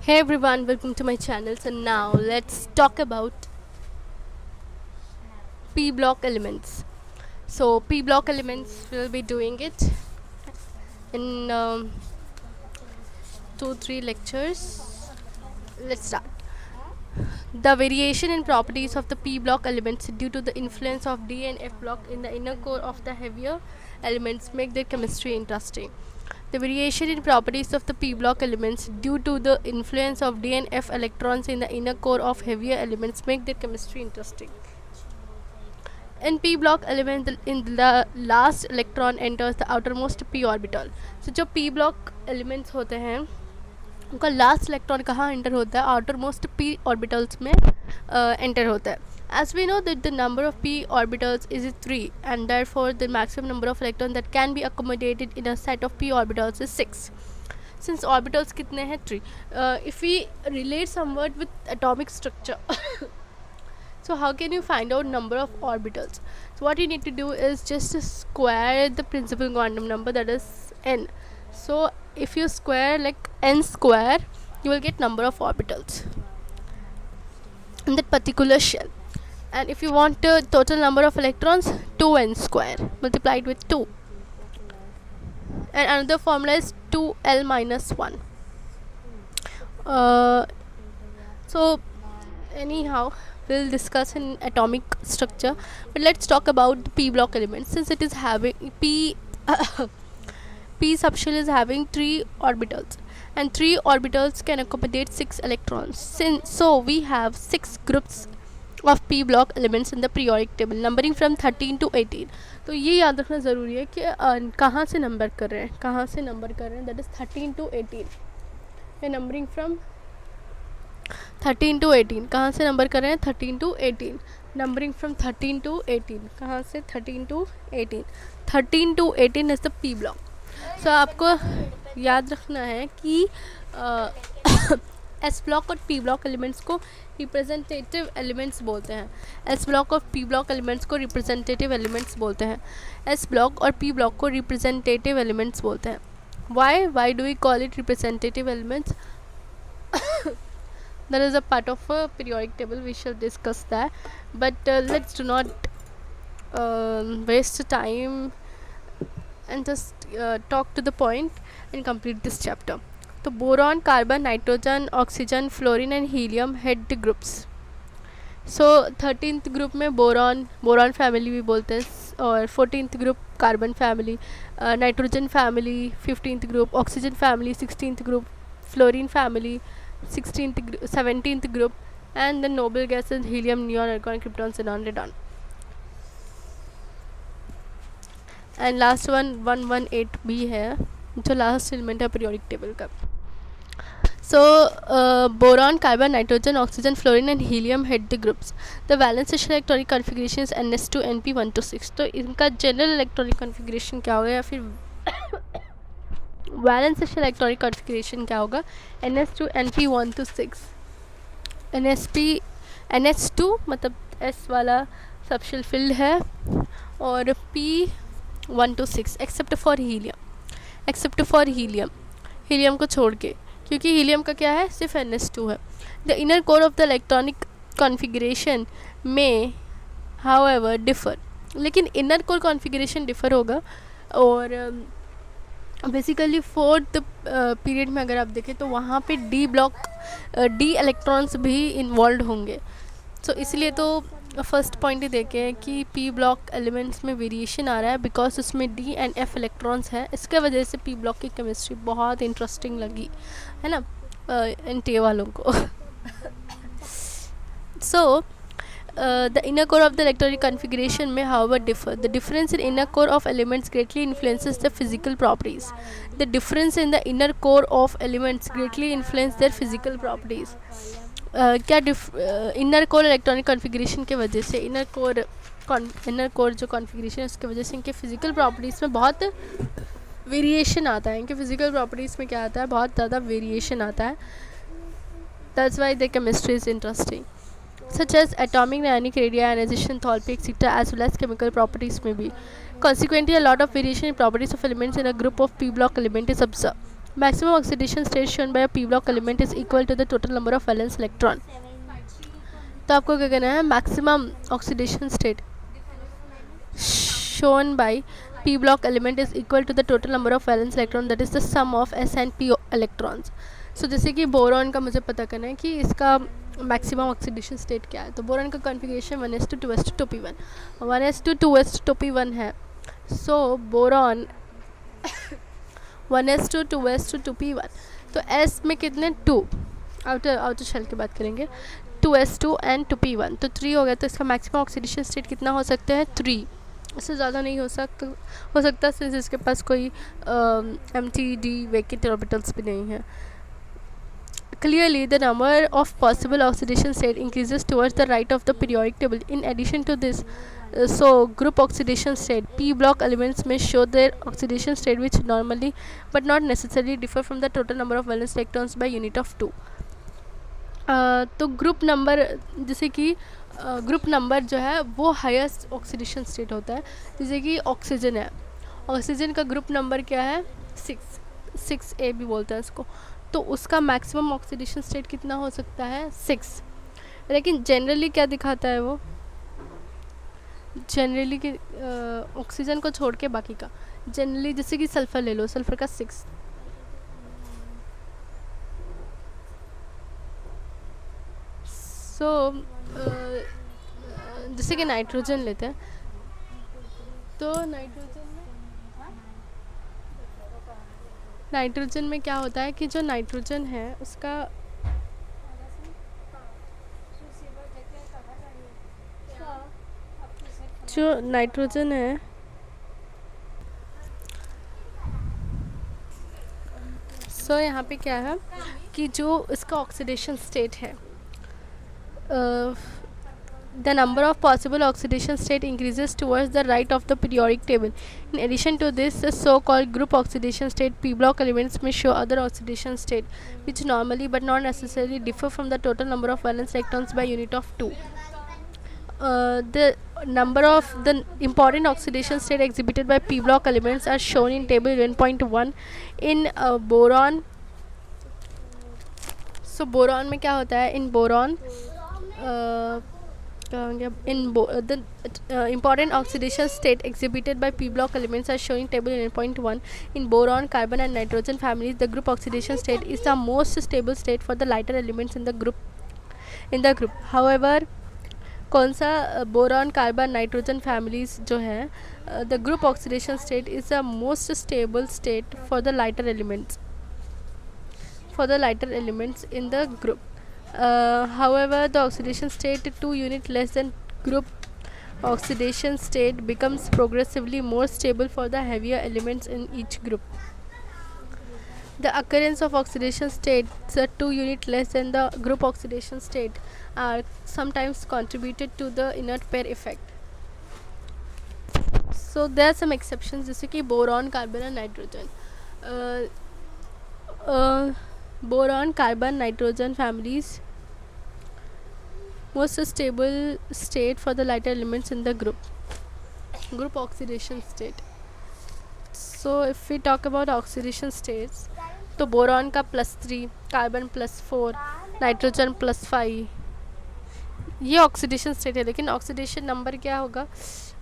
Hey everyone, welcome to my channel. So now let's talk about P block elements. So P block elements, we'll be doing it in 2-3 lectures. Let's start. The variation in properties of the P block elements due to the influence of D and F block in the inner core of the heavier elements make their chemistry interesting. The variation in properties of the P block elements due to the influence of D and F electrons in the inner core of heavier elements make their chemistry interesting. In P block element, in the last electron enters the outermost P orbital. So जो P block elements होते हैं उनका last electron कहाँ enter होता है? Outer most P orbitals में enter होता है. As we know that the number of p orbitals is 3 and therefore the maximum number of electrons that can be accommodated in a set of p orbitals is 6. Since orbitals कितने हैं? 3. If we relate somewhat with atomic structure so how can you find out number of orbitals? So what you need to do is just to square the principal quantum number, that is n. So if you square like n square, you will get number of orbitals in that particular shell. And if you want the total number of electrons, 2n square multiplied with 2. And another formula is 2l minus 1. So anyhow, we'll discuss in atomic structure, but let's talk about the p block elements. Since it is having p p subshell is having 3 orbitals and 3 orbitals can accommodate 6 electrons. So we have 6 groups of p block elements in the periodic table numbering from 13 to 18. तो ये याद रखना ज़रूरी है कि कहाँ से number कर रहे हैं, that is 13 to 18. ये नंबरिंग फ्रॉम 13 to 18. कहाँ से नंबर कर रहे हैं? 13 to 18. Numbering from 13 to 18. कहाँ से? 13 to 18. 13 to 18 is the P block. So आपको याद रखना है कि एस ब्लॉक और पी ब्लॉक एलिमेंट्स को रिप्रेजेंटेटिव एलिमेंट्स बोलते हैं. एस ब्लॉक और पी ब्लॉक एलिमेंट्स को रिप्रेजेंटेटिव एलिमेंट्स बोलते हैं. एस ब्लॉक और पी ब्लॉक को रिप्रेजेंटेटिव एलिमेंट्स बोलते हैं. Why do we call it representative elements? That is a part of a periodic table. We shall discuss that, but let's do not waste time and just talk to the point and complete this chapter. So boron, carbon, nitrogen, oxygen, fluorine and helium head the groups. So 13th group में boron family भी बोलते हैं, और 14th group carbon family, nitrogen family 15th group, oxygen family 16th group, fluorine family 17th group, and the noble gases helium, neon, argon, krypton, xenon, radon. And last one 118b है जो last element है periodic table का. So boron, carbon, nitrogen, oxygen, fluorine and helium head the groups. The valence shell electronic configuration is ns2 np 1 to 6. तो इनका general electronic configuration क्या होगा, या फिर वैलेंस शेल इलेक्ट्रॉनिक कॉन्फ़िगरेशन क्या होगा? ns2 np 1 to 6. ns2 मतलब s वाला सबशेल फिल्ड है, और p 1 to 6 except for helium. Helium को छोड़ के, क्योंकि हीलियम का क्या है? सिर्फ ns2 है. The inner core of the electronic configuration में हाउएवर डिफ़र, लेकिन इनर कोर कॉन्फ़िगरेशन डिफ़र होगा. और बेसिकली फोर्थ पीरियड में अगर आप देखें तो वहाँ पे डी इलेक्ट्रॉन्स भी इन्वॉल्व होंगे. सो इसलिए तो फर्स्ट पॉइंट ही देखें कि पी ब्लॉक एलिमेंट्स में वेरिएशन आ रहा है बिकॉज उसमें डी एंड एफ इलेक्ट्रॉन्स हैं. इसके वजह से पी ब्लॉक की केमिस्ट्री बहुत इंटरेस्टिंग लगी है ना एन टी वालों को. सो the inner core of the electronic configuration may however differ. The difference in inner core of elements greatly influences the physical properties. The difference in the inner core of elements greatly influence their physical properties. क्या inner core electronic configuration के वजह से inner core जो configuration है उसके वजह से इनके फिज़िकल प्रॉपर्टीज़ में बहुत वेरिएशन आता है. इनके फिज़िकल प्रॉपर्टीज़ में क्या आता है? बहुत ज़्यादा वेरिएशन आता है. That's why the chemistry is interesting. Such as atomic, ionic, radioionization, enthalpy, etc., as well as chemical properties may be. Consequently, a lot of variation in properties of elements in a group of p block element is observed. Maximum oxidation state shown by a p block element is equal to the total number of valence electron. तो आपको क्या कहना है, maximum oxidation state shown by p block element is equal to the total number of valence electron, that is the sum of s and p electrons. So जैसे कि boron का मुझे पता करना है कि इसका मैक्सिमम ऑक्सीडेशन स्टेट क्या है, तो बोरॉन का कॉन्फ़िगरेशन 1:2:2p1, 1:2:2p1 है. सो बोरॉन 1:2:2p1, तो s में कितने 2, आउटर शेल की बात करेंगे, 2s2 एंड 2p1, तो 3 हो गया. तो इसका मैक्सिमम ऑक्सीडेशन स्टेट कितना हो सकता है, 3. इससे ज़्यादा नहीं हो सकता सिंस इसके पास कोई MTD वैकेंट ऑर्बिटल्स भी नहीं है. Clearly, the number of possible oxidation state increases towards the right of the periodic table. In addition to this, so group oxidation state, p block elements may show their oxidation state which normally but not necessarily differ from the total number of valence electrons by unit of 2. तो group number, जैसे कि group number जो है वो highest oxidation state होता है. जैसे कि ऑक्सीजन है, ऑक्सीजन का ग्रुप नंबर क्या है, 6A भी बोलते हैं इसको. तो उसका मैक्सिमम ऑक्सीडेशन स्टेट कितना हो सकता है, 6. लेकिन जनरली क्या दिखाता है वो, जनरली कि ऑक्सीजन को छोड़ के बाकी का, जनरली जैसे कि सल्फ़र ले लो, सल्फ़र का 6. सो जैसे कि नाइट्रोजन लेते हैं, तो नाइट्रोजन में क्या होता है कि जो नाइट्रोजन है उसका जो नाइट्रोजन है सो यहाँ पे क्या है कि जो इसका ऑक्सीडेशन स्टेट है, the number of possible oxidation state increases towards the right of the periodic table. In addition to this, the so-called group oxidation state p block elements may show other oxidation state which normally but not necessarily differ from the total number of valence electrons by unit of 2. The number of the important oxidation state exhibited by p block elements are shown in table 11.1 in boron. So boron में क्या होता है, in boron the important oxidation state exhibited by p block elements are shown in table 9.1. In boron, carbon and nitrogen families, the group oxidation state is the most stable state for the lighter elements in the group. However, कौन सा boron, carbon, nitrogen families जो है, the group oxidation state is the most stable state for the lighter elements in the group. However, the oxidation state 2 unit less than group oxidation state becomes progressively more stable for the heavier elements in each group. The occurrence of oxidation states 2 unit less than the group oxidation state are sometimes contributed to the inert pair effect. So there are some exceptions, जैसे कि boron, carbon and nitrogen. Boron, carbon, nitrogen families most stable state for the lighter elements in the group oxidation state. So if we talk about oxidation states, तो boron का +3, carbon +4, nitrogen +5, ये oxidation state है. लेकिन oxidation number क्या होगा,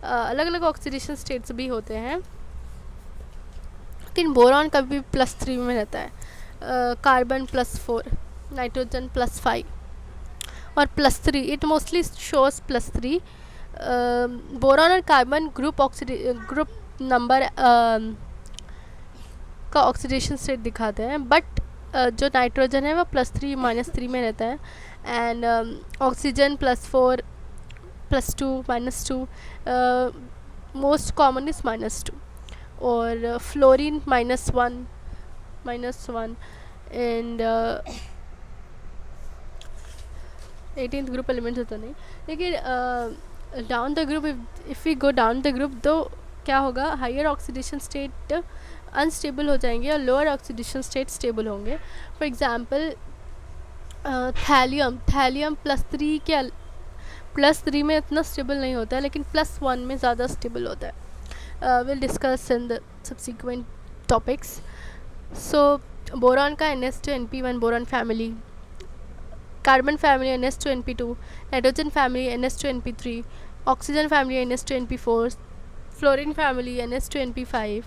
अलग अलग oxidation states भी होते हैं, लेकिन बोरॉन का भी +3 में रहता है, कार्बन +4, नाइट्रोजन +5 और +3. It mostly shows +3. बोरॉन और कार्बन ग्रुप नंबर का ऑक्सीडेशन स्टेट दिखाते हैं, बट जो नाइट्रोजन है वो +3 -3 में रहता है, and oxygen +4 +2 -2, most common is -2, और fluorine -1 and 18th group element होता नहीं. लेकिन down the group, if we go down the group, तो क्या होगा, हायर ऑक्सीडेशन स्टेट अनस्टेबल हो जाएंगे और लोअर ऑक्सीडेशन स्टेट स्टेबल होंगे. फॉर एग्जांपल थैलियम +3 के +3 में इतना स्टेबल नहीं होता है, लेकिन +1 में ज़्यादा स्टेबल होता है. Will discuss in the subsequent topics. So boron का NS2 NP1 boron family, carbon family NS2 NP2, nitrogen family NS2 NP3, oxygen family NS2 NP4, fluorine family NS2 NP5,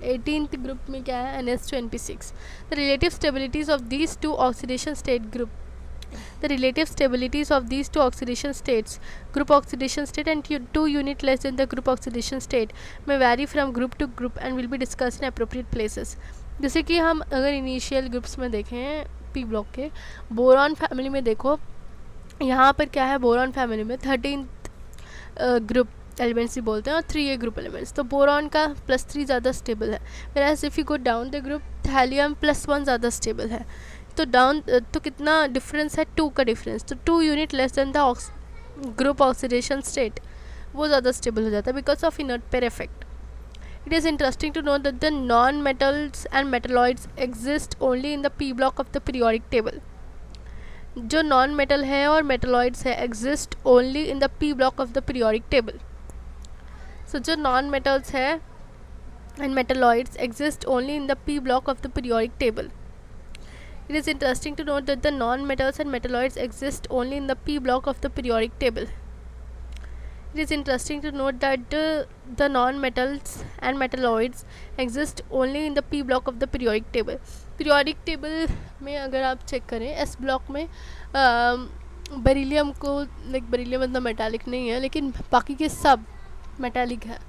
18th group में क्या है NS2 NP6. The relative stabilities of these two oxidation state group, the relative stabilities of these two oxidation states, group oxidation state and two unit less than the group oxidation state, may vary from group to group and will be discussed in appropriate places. जैसे कि हम अगर initial groups में देखें P block के, boron family में देखो, यहाँ पर क्या है, बोरॉन फैमिली में 13th ग्रुप एलिमेंट्स ही बोलते हैं और 3A ग्रुप एलिमेंट्स. तो बोरॉन का +3 ज़्यादा स्टेबल है, whereas if you go down the group, thallium +1 ज़्यादा स्टेबल है. तो डाउन तो कितना डिफरेंस है, 2 का डिफरेंस. तो 2 unit less than the group oxidation state, वो ज़्यादा स्टेबल हो जाता है because of inert pair effect. It is interesting to know that the non metals and metalloids exist only in the P block of the periodic table. जो non metal है और metalloids है exist only in the P block of the periodic table. So जो non metals है and metalloids exist only in the P block of the periodic table. It is interesting to note that the non-metals and metalloids exist only in the p block of the periodic table. It is interesting to note that the non-metals and metalloids exist only in the p block of the periodic table. Periodic table में अगर आप check करें s block में beryllium को, like beryllium इतना metallic नहीं है लेकिन बाकी के सब मेटालिक है.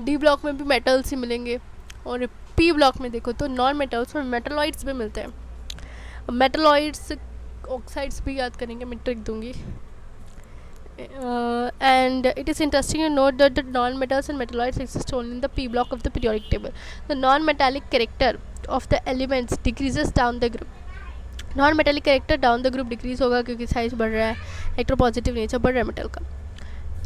d block में भी मेटल्स ही मिलेंगे और p block में देखो तो नॉन मेटल्स और मेटलॉइड्स भी मिलते हैं. मेटलॉइड्स ऑक्साइड्स भी याद करेंगे, मैं ट्रिक दूंगी. And it is interesting to note that the non metals and metalloids exist only in the P block of the periodic table. The non metallic character of the elements decreases down the group. Non metallic character down the group decrease होगा क्योंकि size बढ़ रहा है, electropositive nature बढ़ रहा है metal का,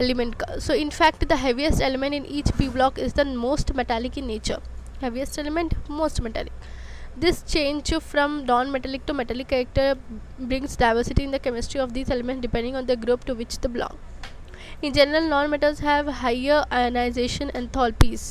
element का. So in fact the heaviest element in each P block is the most metallic in nature. Heaviest element most metallic. This change from non-metallic to metallic character brings diversity in the chemistry of these elements depending on the group to which they belong. In general, non-metals have higher ionization enthalpies.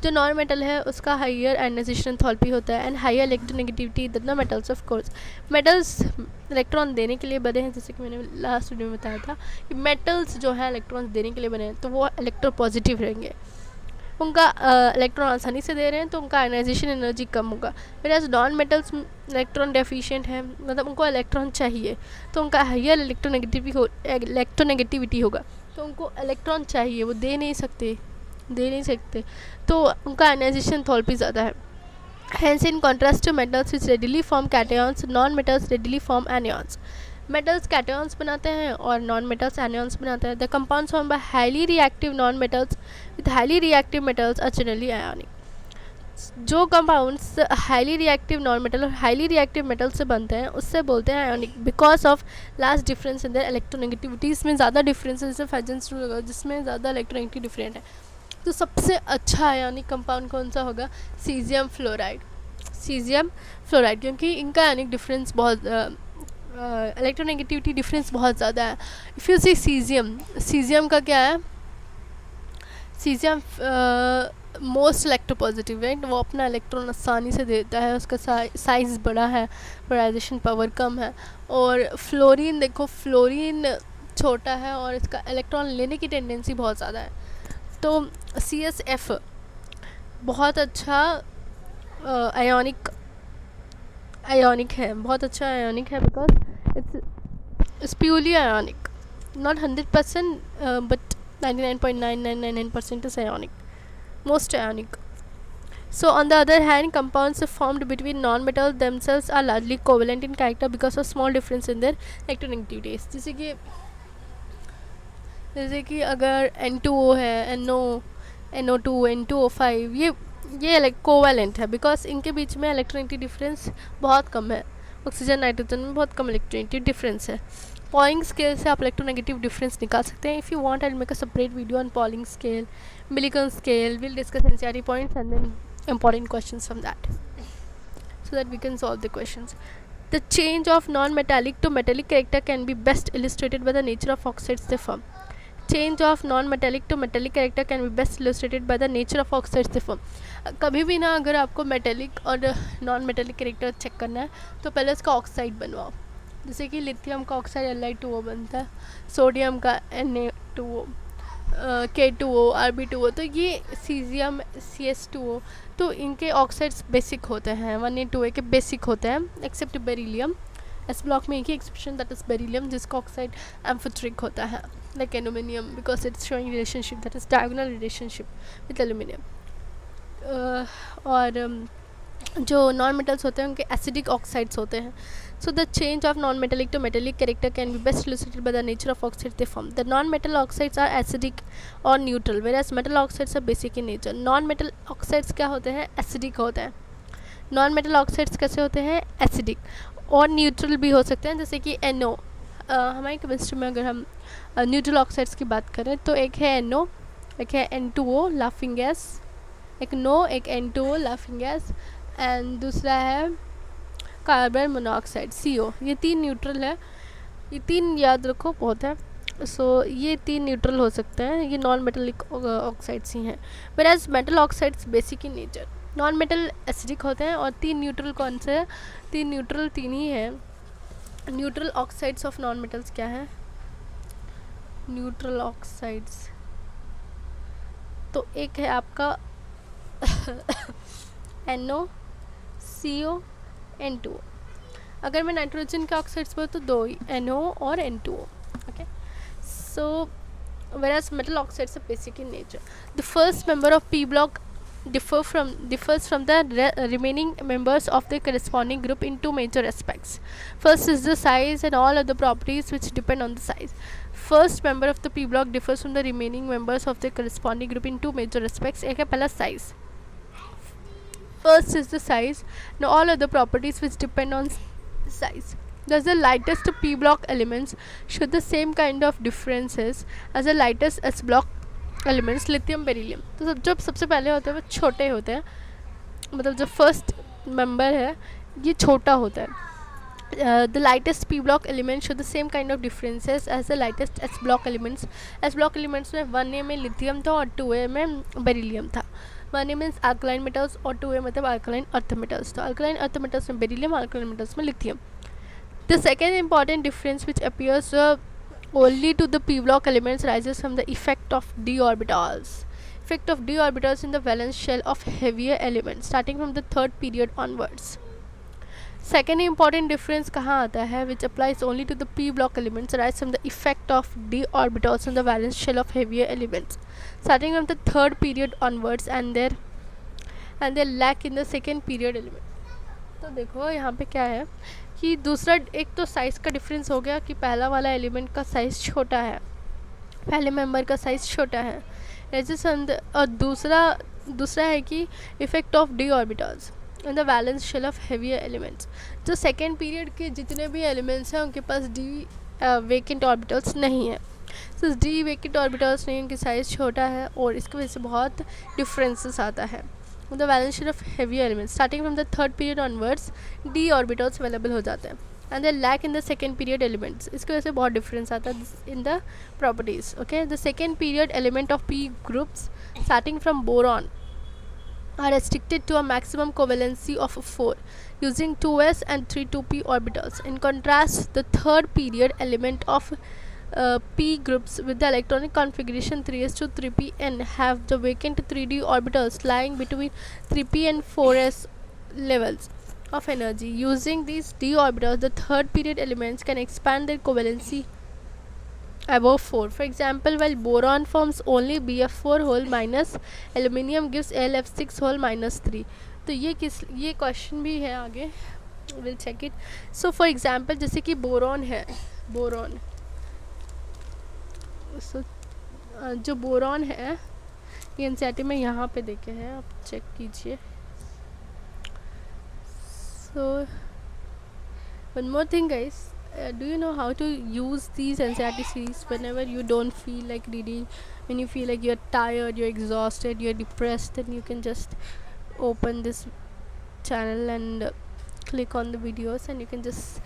जो non metal है उसका higher ionisation enthalpy होता है and higher electronegativity than the metals. Of course metals electron देने के लिए बने हैं, जैसे कि मैंने लास्ट वीडियो में बताया था कि मेटल्स जो है इलेक्ट्रॉन देने के लिए बने हैं तो वो इलेक्ट्रोपॉजिटिव रहेंगे, उनका इलेक्ट्रॉन आसानी से दे रहे हैं तो उनका आयनाइजेशन एनर्जी कम होगा. whereas non metals electron deficient है, मतलब उनको इलेक्ट्रॉन चाहिए तो उनका हाइयर इलेक्ट्रोनेगेटिविटी होगा, तो उनको इलेक्ट्रॉन चाहिए, वो दे नहीं सकते तो उनका आयनाइजेशन एंथैल्पी ज़्यादा है. hence in contrast to metals which readily form cations, non metals readily form anions. Metals cations बनाते हैं और नॉन मेटल्स एनियंस बनाते हैं. The compounds form by highly reactive non metals with highly reactive metals are generally ionic. जो compounds highly reactive non metal और highly reactive metal से बनते हैं उससे बोलते हैं ionic because of last difference in the electronegativity. इसमें ज़्यादा डिफरेंस है, जैसे फेजेंस रूल होगा जिसमें ज़्यादा इलेक्ट्रोनेगेटिव डिफरेंट है. तो सबसे अच्छा आयोनिक कंपाउंड कौन सा होगा? Caesium fluoride. क्योंकि इनका आयोनिक डिफरेंस बहुत इलेक्ट्रोनेगेटिविटी डिफरेंस बहुत ज़्यादा है. इफ़ यू सी सीजियम का क्या है, सीजियम मोस्ट इलेक्ट्रोपॉजिटिव, राइट. वो अपना इलेक्ट्रॉन आसानी से देता है, उसका साइज़ बड़ा है, पोलराइजेशन पावर कम है. और फ्लोरीन देखो, फ्लोरीन छोटा है और इसका इलेक्ट्रॉन लेने की टेंडेंसी बहुत ज़्यादा है. तो CSF बहुत अच्छा आयोनिक है, बहुत अच्छा आयोनिक है because it's purely ionic, not 100% but 99.9999% is ionic, most ionic. So on the other hand, compounds formed between non-metals themselves are largely covalent in character because of small difference in their electronegativities. जैसे कि अगर N2O है, NO2, N2O5, ये covalent है because इनके बीच में electronegative difference बहुत कम है. ऑक्सीजन नाइट्रोजन में बहुत कम इलेक्ट्रोनेगेटिव डिफरेंस है. पॉलिंग स्केल से आप इलेक्ट्रोनेगेटिव डिफरेंस निकाल सकते हैं. If you want I will make a separate video on Pauling scale, Millikan scale. Will discuss NCERT points and then important questions from that so that we can solve the questions. The change of non-metallic to metallic character can be best illustrated by the nature of oxides they form. change of non-metallic to metallic character can be best illustrated by the nature of oxides they form. कभी भी ना अगर आपको metallic और non metallic character check करना है तो पहले उसका ऑक्साइड बनवाओ. जैसे कि लिथियम का ऑक्साइड Li2O बनता है, सोडियम का Na2O, K2O, Rb2O, तो ये सीजियम CS2O, तो इनके ऑक्साइड्स बेसिक होते हैं, 1A2A के बेसिक होते हैं, एक्सेप्ट बेरिलियम. एस ब्लॉक में एक ही एक्सेप्शन, दैट इज बेरिलियम, जिसका ऑक्साइड एम्फोट्रिक होता है like aluminium, because it's showing relationship, that is diagonal relationship with aluminium. और जो नॉन मेटल्स होते हैं उनके एसिडिक ऑक्साइड्स होते हैं. So the change of non-metallic to metallic character can be best illustrated by the nature of oxides they form. The non-metal oxides are acidic or neutral, whereas metal oxides are basic in nature. Non-metal oxides क्या होते हैं? Acidic होते हैं. Non-metal oxides कैसे होते हैं? Acidic और neutral भी हो सकते हैं, जैसे कि NO. हमारी केमिस्ट्री में अगर हम न्यूट्रल ऑक्साइड्स की बात करें तो एक है NO, एक है N2O लाफिंग गैस, एक NO, एक N2O लाफिंग गैस, एंड दूसरा है कार्बन मोनोऑक्साइड CO. ये 3 न्यूट्रल है, ये 3 याद रखो बहुत है. सो ये 3 न्यूट्रल हो सकते हैं, ये नॉन मेटलिक ऑक्साइड्स ही हैं. Whereas metal oxides basic in nature, non metal acidic होते हैं. और 3 न्यूट्रल कौन से हैं? 3 न्यूट्रल 3 ही हैं. Neutral oxides of non metals क्या है? न्यूट्रल ऑक्साइड्स तो एक है आपका NO, CO, N2O. अगर मैं नाइट्रोजन के ऑक्साइड्स बोलूँ तो 2 ही, NO और N2O. Okay, so whereas metal oxides are basic in nature. The first member of P block differs from the remaining members of the corresponding group in 2 major aspects. First is the size and all other properties which depend on the size. First member of the P block differs from the remaining members of the corresponding group in 2 major aspects. एक है पहला size. First is the size. Now all other properties which depend on size. Thus the lightest P block elements show the same kind of differences as the lightest S block elements, lithium, beryllium. तो जब सबसे पहले होते हैं वो छोटे होते हैं, मतलब जो फर्स्ट मेंबर है ये छोटा होता है. The lightest P block elements show the same kind of differences as the lightest S block elements. S block elements में 1A में लिथियम था और 2A में बेरिलियम था. 1A मीन्स अल्कलाइन मेटल्स और 2A मतलब अल्कलाइन अर्थ मेटल्स. तो alkaline earth metals में बेरिलियम, अल्कलाइन मेटल्स में lithium. The second important difference which appears only to the P block elements rises from the effect of d orbitals. Effect of d orbitals in the valence shell of heavier elements starting from the third period onwards. Second important difference कहाँ आता है? Which applies only to the P block elements arise from the effect of d orbitals on the valence shell of heavier elements starting from the third period onwards and their lack in the second period element. तो देखो यहाँ पे क्या है कि दूसरा, एक तो साइज़ का डिफरेंस हो गया कि पहला वाला एलिमेंट का साइज़ छोटा है, पहले मेंबर का साइज़ छोटा है, और दूसरा है कि effect of d orbitals in the valence shell of heavier elements. जो सेकेंड पीरियड के जितने भी एलिमेंट्स हैं उनके पास डी वेकेंट ऑर्बिटल्स नहीं है. तो डी वेकेंट ऑर्बिटल्स नहीं, उनकी साइज़ छोटा है और इसकी वजह से बहुत डिफरेंसेस आता है. The valence shell of heavier elements starting from the third period onwards d orbitals available हो जाते हैं and they lack in the second period elements. इसकी वजह से बहुत difference आता है in the properties. Okay, the second period element of P groups starting from boron are restricted to a maximum covalency of 4 using 2s and 3 2p orbitals. In contrast, the third period element of P groups with the electronic configuration 3s to 3pn have the vacant 3d orbitals lying between 3p and 4s levels of energy. Using these d orbitals, the third period elements can expand their covalency above 4. For example, while boron forms only Bf4 whole minus, aluminium gives Alf6 whole minus 3. तो ये question भी है आगे, will check it. So for example जैसे कि boron है, boron जो boron है ये एनसीईआरटी में यहाँ पे देखे हैं, आप चेक कीजिए. So one more thing guys, do you know how to use these NCERT series whenever you don't feel like reading, when you feel like you're tired, you're exhausted, you're depressed, then you can just open this channel and click on the videos and you can just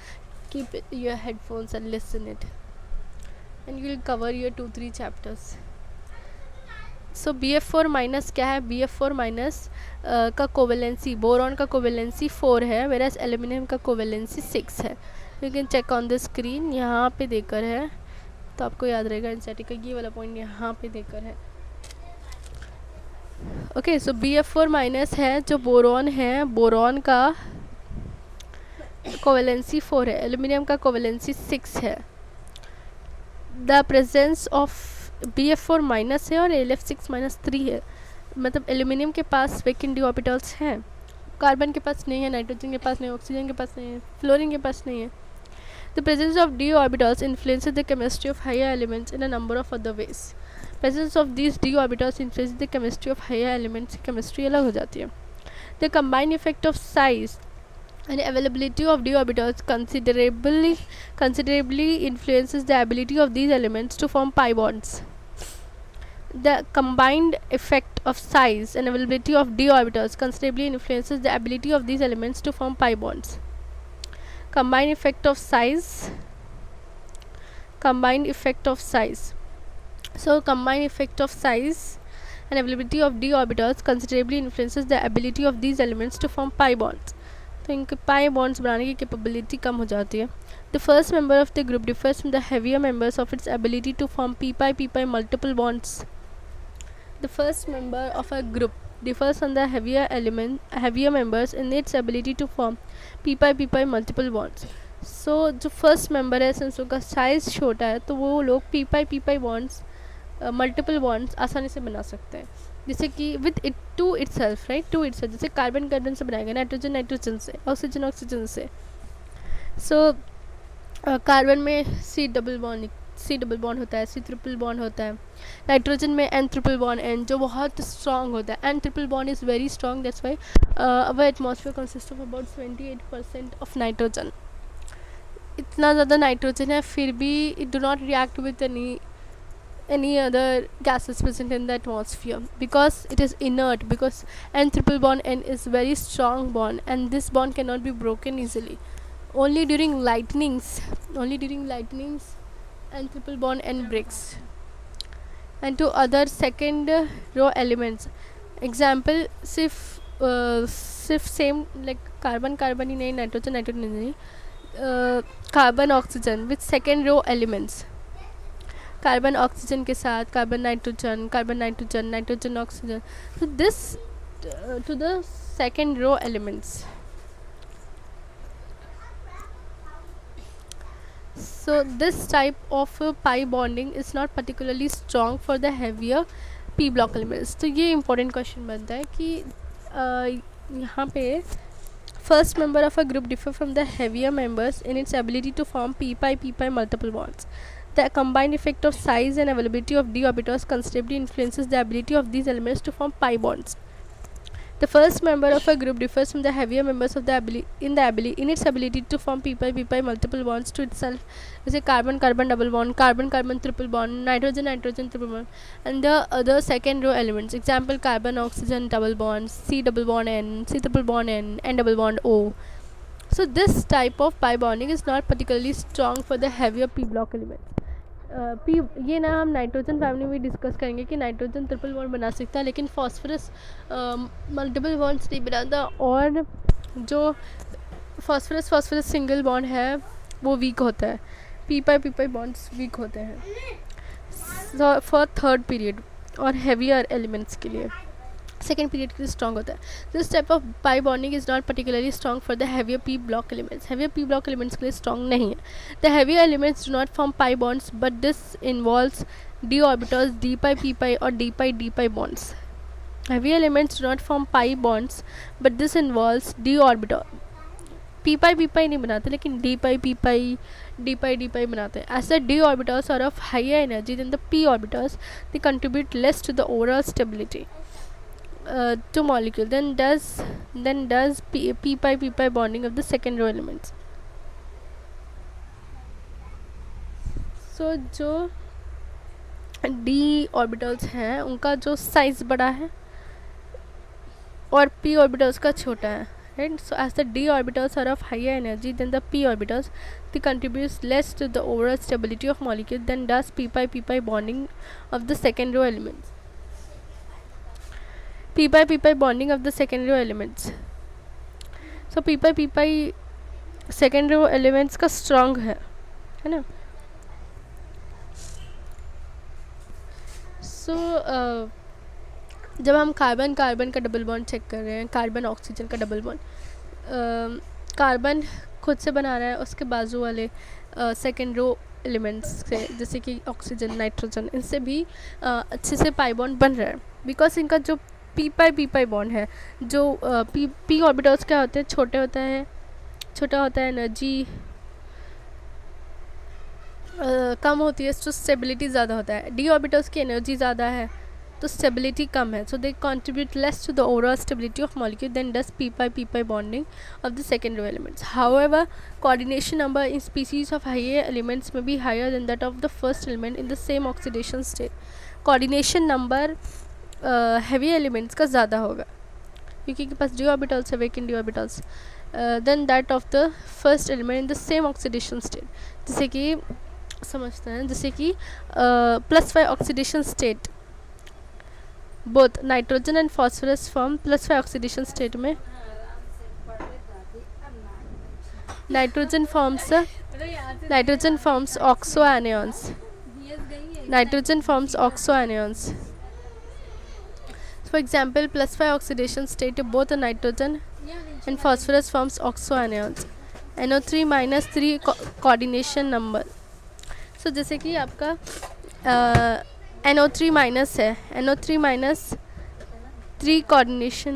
keep your headphones and listen it. and you will cover your 2-3 chapters. So BF4 minus क्या है? BF4 minus का covalency, boron का covalency 4 है, whereas aluminium का covalency 6 है. You can check on the screen, यहाँ पे देकर है तो आपको याद रहेगा एनसीईआरटी का ये वाला पॉइंट यहाँ पे देकर है. ओके, सो BF4 माइनस है जो बोरॉन है, बोरॉन का कोवेलेंसी 4 है, एल्यूमिनियम का कोवेलेंसी 6 है. The presence of BF4 minus है और AlF6 माइनस 3 है, मतलब एल्यूमिनियम के पास वैकेंट डी ऑर्बिटल्स हैं, कार्बन के पास नहीं है, नाइट्रोजन के पास नहीं है, ऑक्सीजन के पास नहीं है, फ्लोरीन के पास नहीं है. The presence of d orbitals influences the chemistry of higher elements in a number of other ways. Presence of these d orbitals influences the chemistry of higher elements, chemistry अलग हो जाती है. The combined effect of size and availability of d orbitals considerably influences the ability of these elements to form pi bonds. The combined effect of size and availability of d orbitals considerably influences the ability of these elements to form pi bonds. Combined effect of size, combined effect of size. So combined effect of size and availability of d orbitals considerably influences the ability of these elements to form pi bonds. तो इनके pi bonds बनाने की capability कम हो जाती है. The first member of the group differs from the heavier members of its ability to form p multiple bonds. The first member of a group differs from the heavier members in its ability to form p multiple bonds. So जो first member है, since उनका size छोटा है तो वो लोग p bonds multiple bonds आसानी से बना सकते हैं, जैसे कि with it to itself, right, to itself. जैसे कार्बन कार्बन से बनाएंगे, नाइट्रोजन नाइट्रोजन से, ऑक्सीजन ऑक्सीजन से. सो कार्बन में C डबल बॉन्ड होता है, C ट्रिपल बॉन्ड होता है. नाइट्रोजन में N ट्रिपल बॉन्ड N, जो बहुत स्ट्रॉन्ग होता है. N triple bond is very strong, that's why our atmosphere consist of about 78% of nitrogen. इतना ज़्यादा नाइट्रोजन है फिर भी it do not react with any other gases present in the atmosphere because it is inert, because N triple bond N is very strong bond and this bond cannot be broken easily. Only during lightnings N triple bond N breaks. And to other second row elements, example सिर्फ same like carbon ही नहीं, nitrogen नहीं, carbon oxygen with second row elements. Carbon oxygen के साथ carbon nitrogen nitrogen oxygen. so this to the second row elements. So this type of pi bonding is not particularly strong for the heavier p block elements. तो ये important question बनता है कि यहाँ पे first member of a group differ from the heavier members in its ability to form p multiple bonds. The combined effect of size and availability of d orbitals considerably influences the ability of these elements to form pi bonds. The first member of a group differs from the heavier members of in its ability to form p multiple bonds to itself. जैसे carbon double bond, carbon triple bond, nitrogen triple bond, and the other second row elements. Example carbon oxygen double bond, C double bond N, C triple bond N, N double bond O. So this type of pi bonding is not particularly strong for the heavier p block elements. ये ना हम nitrogen family में discuss करेंगे कि nitrogen triple bond बना सकता है, लेकिन फॉस्फरस मल्टीपल बॉन्ड्स नहीं बनाता, और जो फॉस्फरस सिंगल बॉन्ड है वो वीक होता है. पी बॉन्ड्स वीक होते हैं फॉर थर्ड पीरियड और हेवियर एलिमेंट्स के लिए. सेकेंड पीरियड के लिए स्ट्रॉन्ग होता है. This type of pi bonding is not particularly strong for the heavier P block elements. Heavier P block elements के लिए स्ट्रॉन्ग नहीं है. The heavier elements do not form pi bonds but this involves D orbitals D pi और D pi bonds. Heavier elements do not form pi bonds but this involves D orbital. P pi नहीं बनाते लेकिन D pi बनाते हैं. As the D orbitals are of higher energy than the P orbitals, they contribute less to the overall stability to molecule then does p bonding of the second row elements. So जो d orbitals हैं उनका जो size बड़ा है और p orbitals का छोटा है, right? So as the d orbitals are of higher energy than the p orbitals, they contribute less to the overall stability of molecule than does p pi bonding of the second row elements. p pi bonding of the second row elements. So p pi second row elements का strong है ना? So जब हम carbon carbon का double bond check कर रहे हैं, carbon oxygen का डबल बॉन्ड, कार्बन खुद से बना रहा है, उसके बाजू वाले सेकेंड रो एलिमेंट्स से जैसे कि ऑक्सीजन, नाइट्रोजन, इनसे भी अच्छे से पाई बॉन्ड बन रहा है, बिकॉज इनका जो पी पाई बॉन्ड है, जो पी ऑर्बिटल्स क्या होते हैं, छोटा होता है, एनर्जी कम होती है, तो स्टेबिलिटी ज़्यादा होता है. डी ऑर्बिटल्स की एनर्जी ज़्यादा है तो स्टेबिलिटी कम है, so they contribute less to the overall stability of molecule than does P pi bonding of the second row elements. However, coordination number in species of higher elements may be higher than that of the first element in the same oxidation state. coordination number heavy elements का ज़्यादा होगा क्योंकि के पास d orbitals है, vacant d orbitals, than that of the first element in the same oxidation state. जैसे कि समझते हैं, जैसे कि +5 oxidation state, both nitrogen and phosphorus form +5 oxidation state में nitrogen forms oxoanions. For example, +5 oxidation state both nitrogen and phosphorus forms oxoanions. NO3 - 3 coordination number. So जैसे कि आपका NO3 माइनस है, NO3 - 3 coordination.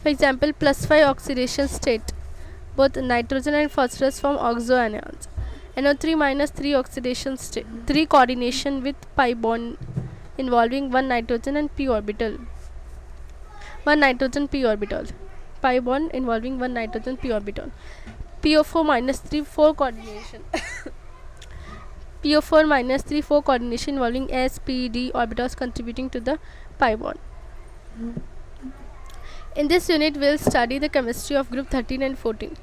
For example, +5 oxidation state, both nitrogen and phosphorus form oxoanions. NO3 - 3 oxidation state, 3 coordination with pi bond involving one nitrogen and p orbital. Pi bond involving one nitrogen p orbital. PO4 - 3 4 coordination. PO4 - 3 4 coordination involving s, p, d orbitals contributing to the pi bond. In this unit we'll study the chemistry of group 13 and 14.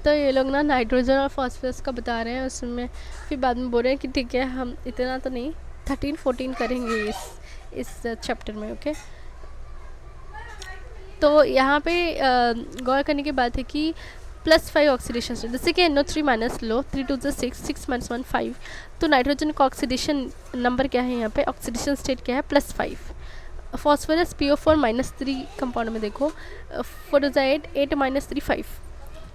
तो ये लोग ना nitrogen और phosphorus का बता रहे हैं, उसमें फिर बाद में बोल रहे हैं कि ठीक है हम इतना तो नहीं 13 14 करेंगे इस चैप्टर में. ओके, तो यहाँ पे गौर करने की बात है कि +5 ऑक्सीडेशन स्टेट, जैसे कि NO3 माइनस लो, 3 2 6 6 - 1 5, तो नाइट्रोजन का ऑक्सीडेशन नंबर क्या है यहाँ पे, ऑक्सीडेशन स्टेट क्या है, +5. फॉस्फोरस PO4 - 3 कंपाउंड में देखो, 4 2 8 8 - 3 5,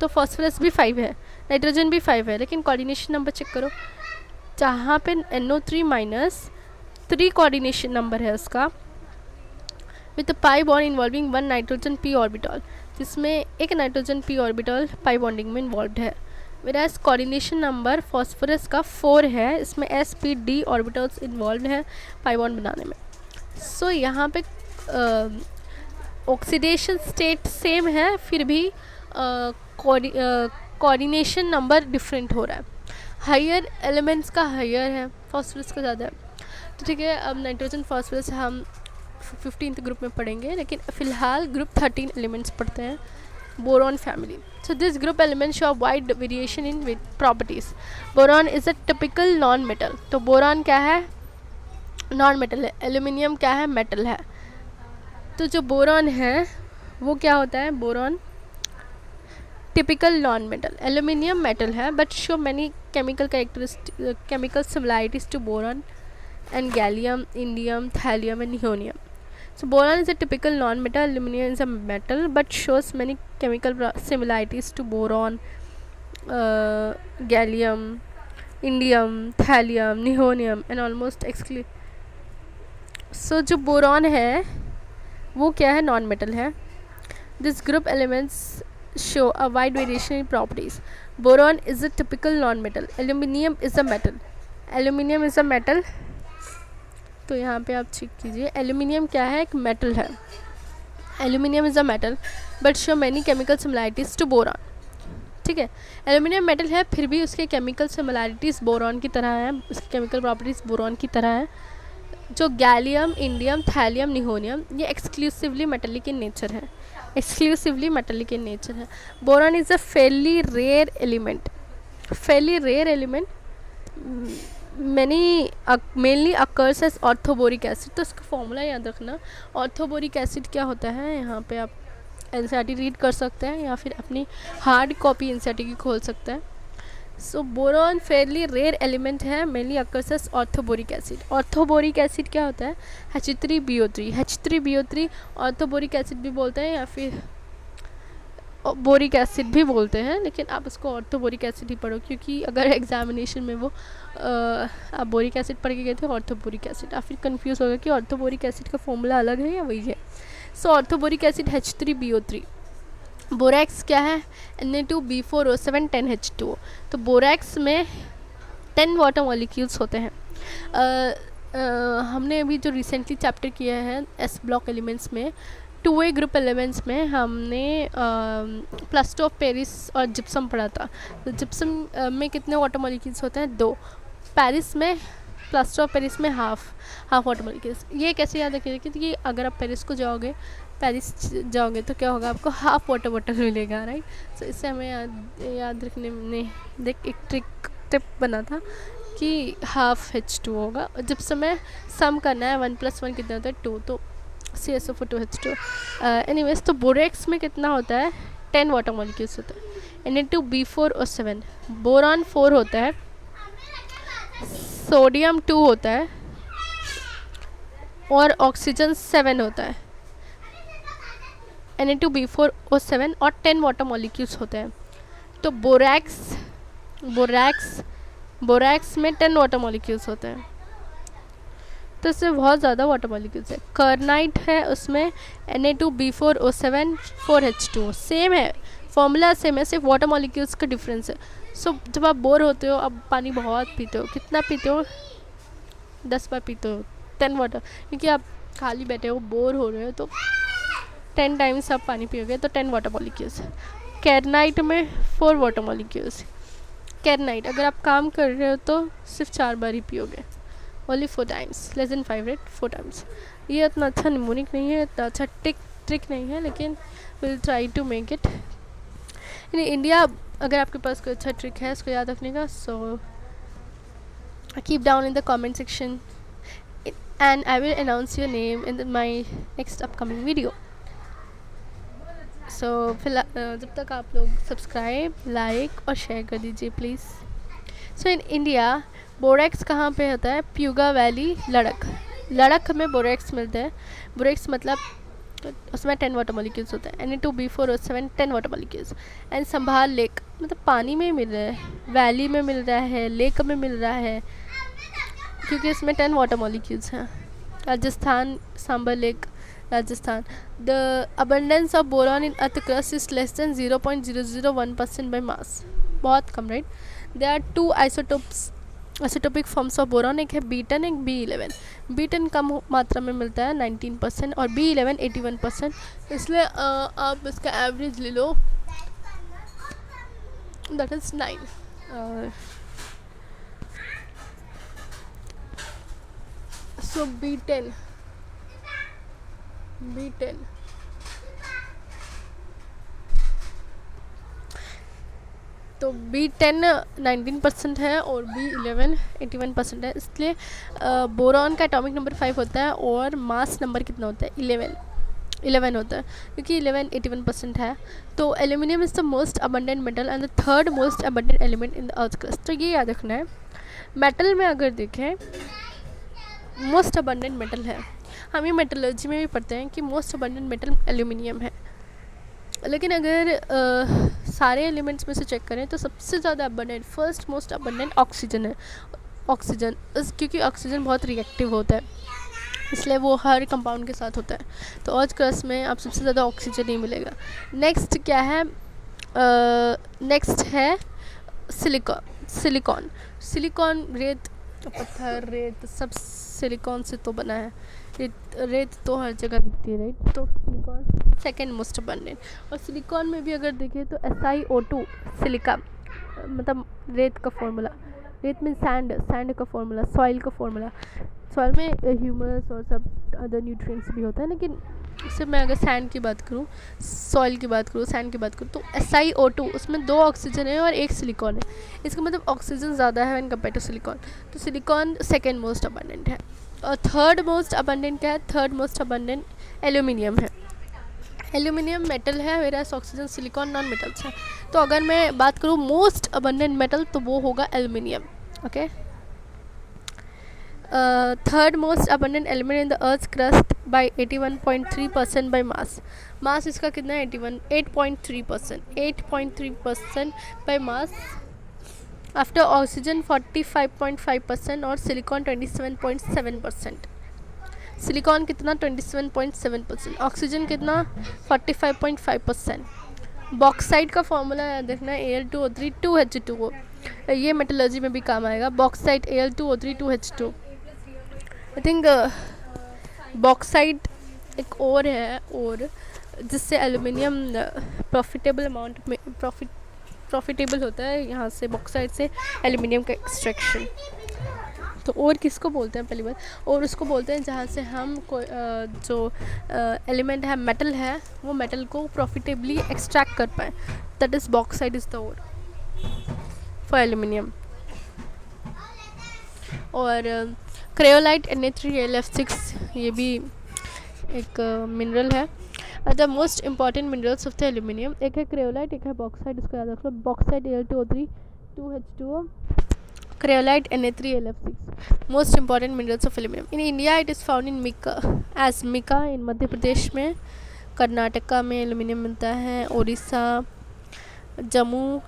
तो फॉस्फोरस भी 5 है, नाइट्रोजन भी 5 है, लेकिन कोऑर्डिनेशन नंबर चेक करो, जहाँ पे NO3 - 3 कोऑर्डिनेशन नंबर है उसका with pi bond involving one nitrogen p orbital, जिसमें एक nitrogen p orbital pi bonding में इन्वॉल्व है. वेराज कोऑर्डिनेशन नंबर फॉस्फोरस का 4 है, इसमें s p d orbitals involve है पाई बॉन्ड बनाने में. सो यहाँ पे ऑक्सीडेशन स्टेट सेम है, फिर भी कोऑर्डिनेशन नंबर डिफरेंट हो रहा है. हायर एलिमेंट्स का हायर है, फॉस्फोरस का ज़्यादा है. तो ठीक है, अब नाइट्रोजन फॉस्फोरस हम 15th ग्रुप में पढ़ेंगे, लेकिन फ़िलहाल ग्रुप 13 एलिमेंट्स पढ़ते हैं, boron family. So this group element show wide variation in properties. Boron is a typical non metal, तो बोरॉन क्या है, नॉन मेटल है. एल्यूमिनियम क्या है, मेटल है. तो जो बोरॉन है वो क्या होता है, boron typical non metal. Aluminium metal है but show many chemical similarities to boron and gallium, indium, thallium and nihonium. So boron is a typical non-metal, aluminum is a metal but shows many chemical similarities to boron, gallium, indium, thallium, nihonium and almost exclude. So जो boron है वो क्या है, non-metal है. This group elements show a wide variation in properties. Boron is a typical non-metal. Aluminium is a metal. तो यहाँ पे आप चेक कीजिए, एल्यूमिनियम क्या है, एक मेटल है. Aluminium is a metal but show many chemical similarities to boron. ठीक है, एल्यूमिनियम मेटल है, फिर भी उसके केमिकल सिमिलैरिटीज़ बोरॉन की तरह है, उसकी केमिकल प्रॉपर्टीज़ बोरॉन की तरह है. जो गैलियम, इंडियम, थैलियम, निहोनियम ये एक्सक्लूसिवली मेटेलिक इन नेचर है. एक्सक्लूसिवली मेटेलिक इन नेचर है. Boron is a fairly rare element. Mainly occurs as orthoboric acid. तो इसका फॉर्मूला याद रखना. ऑर्थोबोरिक एसिड क्या होता है, यहाँ पे आप एनसीईआरटी रीड कर सकते हैं या फिर अपनी हार्ड कॉपी एनसीईआरटी की खोल सकते हैं. So boron fairly rare element है, mainly occurs as orthoboric acid. Orthoboric acid क्या होता है, H3BO3. H3BO3 ऑर्थोबोरिक एसिड भी बोलते हैं या फिर बोरिक एसिड भी बोलते हैं, लेकिन आप उसको ऑर्थोबोरिक एसिड ही पढ़ो, क्योंकि अगर एग्जामिनेशन में वो आप बोरिक एसिड पढ़ के गए थे ऑर्थोबोरिक एसिड, आप फिर कंफ्यूज होगा कि ऑर्थोबोरिक एसिड का फॉर्मूला अलग है या वही है. सो ऑर्थोबोरिक एसिड H3BO3. बोरैक्स क्या है, Na2B4O7 10H2O. तो बोरैक्स में 10 वाटर मॉलिक्यूल्स होते हैं. हमने अभी जो रिसेंटली चैप्टर किया है एस ब्लॉक एलिमेंट्स में, 2A ग्रुप एलिमेंट्स में हमने प्लास्टर ऑफ पेरिस और जिप्सम पढ़ा था. तो जिप्सम में कितने वाटर मॉलिक्यूल्स होते हैं, 2. पेरिस में, प्लास्टर ऑफ पेरिस में हाफ वाटर मॉलिक्यूल्स. ये कैसे याद रखिए कि अगर आप पेरिस तो क्या होगा, आपको हाफ वाटर बॉटल मिलेगा, राइट. सो इससे हमें याद रखने में एक टिप बना था कि हाफ H2 होगा. जब समय सम करना है 1 + 1 कितना होता है, 2. तो CSO4 2H2. एनीवेज, तो बोरेक्स में कितना होता है, 10 वाटर मॉलिक्यूल्स होता है. Na2B4O7. बोरॉन 4 होता है, सोडियम 2 होता है और ऑक्सीजन 7 होता है. Na2B4O7 और 10 वाटर मॉलिक्यूल्स होते हैं. तो बोरैक्स में 10 वाटर मॉलिक्यूल्स होते हैं, तो इससे बहुत ज़्यादा वाटर मॉलिक्यूल्स है. कर्नाइट है, उसमें Na2B4O7 4H2O. सेम है, फॉर्मूला सेम है, सिर्फ वाटर मॉलिक्यूल्स का डिफरेंस है. सो जब आप बोर होते हो, अब पानी बहुत पीते हो, कितना पीते हो, 10 बार पीते हो 10 वाटर, क्योंकि आप खाली बैठे हो, बोर हो रहे हो, तो 10 टाइम्स आप पानी पियोगे तो 10 वाटर मॉलिक्यूल्स. कैरनाइट में 4 वाटर मॉलिक्यूल्स. कैरनाइट अगर आप काम कर रहे हो तो सिर्फ 4 बार ही पियोगे, only 4 times, less than 5, right, 4 times. ये इतना अच्छा निमोनिक नहीं है, इतना अच्छा ट्रिक नहीं है, लेकिन will try to make it in India. अगर आपके पास कोई अच्छा ट्रिक है इसको याद रखने का, so keep down in the comment section and I will announce your name in my next upcoming video. So जब तक आप लोग सब्सक्राइब, लाइक और शेयर कर दीजिए please. So in India borax कहाँ पे होता है, प्यूगा वैली, लड़ख में बोरेक्स मिलते हैं. बोरेक्स मतलब उसमें 10 वाटर मॉलिक्यूल्स होते हैं. Na2B4O7 10 water molecules. एंड संभाल लेक मतलब पानी में मिल रहा है, वैली में मिल रहा है, लेक में मिल रहा है, क्योंकि इसमें 10 वाटर मॉलिक्यूल्स हैं. Rajasthan, Sambhar lake, Rajasthan. The abundance of boron in earth crust is less than 0.001% by mass. बहुत कम, right. There are 2 isotopic forms of boron, एक है B10, एक B11. B10 कम मात्रा में मिलता है 19% और B11 81%. इसलिए आप इसका एवरेज ले लो, दैट इज़ 9. So B10 तो B10 19% है और B11 81% है. इसलिए बोरॉन का एटॉमिक नंबर 5 होता है और मास नंबर कितना होता है, 11 होता है, क्योंकि 11 81% है. तो aluminium is the most abundant metal and the third most abundant element in the earth crust. तो ये याद रखना है. मेटल में अगर देखें, मोस्ट अबंडेंट मेटल है, हम ये मेटलर्जी में भी पढ़ते हैं कि मोस्ट अबंडेंट मेटल एल्यूमिनियम है. लेकिन अगर सारे एलिमेंट्स में से चेक करें तो सबसे ज़्यादा abundant, first most abundant oxygen है. क्योंकि ऑक्सीजन बहुत रिएक्टिव होता है, इसलिए वो हर कंपाउंड के साथ होता है. तो अर्थ क्रस्ट में आप सबसे ज़्यादा ऑक्सीजन ही मिलेगा. नेक्स्ट क्या है, नेक्स्ट है सिलिकॉन. रेत, पत्थर, रेत सब सिलिकॉन से तो बना है. रेत तो हर जगह दिखती है, राइट. तो सिलिकॉन सेकेंड मोस्ट अबंडेंट. और सिलिकॉन में भी अगर देखें तो SiO2 सिलिका मतलब रेत का फॉर्मूला. रेत में सैंड का फॉर्मूला, सॉइल का फॉर्मूला. सॉइल में ह्यूमस और सब अदर न्यूट्रिएंट्स भी होता है, लेकिन जैसे मैं अगर सैंड की बात करूँ, सॉइल की बात करूँ, सैंड की बात करूँ, तो SiO2 उसमें 2 ऑक्सीजन है और 1 सिलिकॉन है। इसका मतलब ऑक्सीजन ज़्यादा है इन कंपेयर टू सिलिकॉन। तो सिलिकॉन सेकेंड मोस्ट अबंडेंट है। और थर्ड मोस्ट अबंडेंट क्या है? थर्ड मोस्ट अबंडेंट एल्यूमिनियम है। एल्यूमिनियम मेटल है, मेरा ऑक्सीजन सिलिकॉन नॉन मेटल्स है। तो अगर मैं बात करूँ मोस्ट अबंडेंट मेटल, तो वो होगा aluminium. Okay, third most abundant element in the earth crust by 81.3% by mass. Mass इसका कितना है? 8.3% बाय मास। आफ्टर ऑक्सीजन 45.5% और सिलिकॉन 27.7%। सिलिकॉन कितना? 27.7%। ऑक्सीजन कितना? 45.5%। बॉक्साइट का फॉर्मूला देखना है, Al2O3 2H2O। ये मेटलर्जी में भी काम आएगा। Bauxite Al2O3 2H2। I think bauxite एक और है, और जिससे एल्युमिनियम प्रॉफिटेबल अमाउंट में प्रॉफिटेबल होता है यहाँ से, बॉक्साइट से एल्युमिनियम का एक्सट्रैक्शन। तो और किसको बोलते हैं? पहली बार और उसको बोलते हैं जहाँ से हम कोई जो एलिमेंट है, मेटल है, वो मेटल को प्रॉफिटेबली एक्सट्रैक्ट कर पाए। That is bauxite is the ore for aluminium. और क्रेओलाइट Na3Al(F6), ये भी एक मिनरल है। The most important minerals of the aluminium, एक है क्रेओलाइट, एक है बॉक्साइट। इसको याद रख लो, bauxite Al2O3 2H2O, cryolite Na3Al(F6), most important minerals of aluminium. In India it is found in mica in Madhya Pradesh में। कर्नाटका में एल्यूमिनियम मिलता है, उड़ीसा, जम्मू,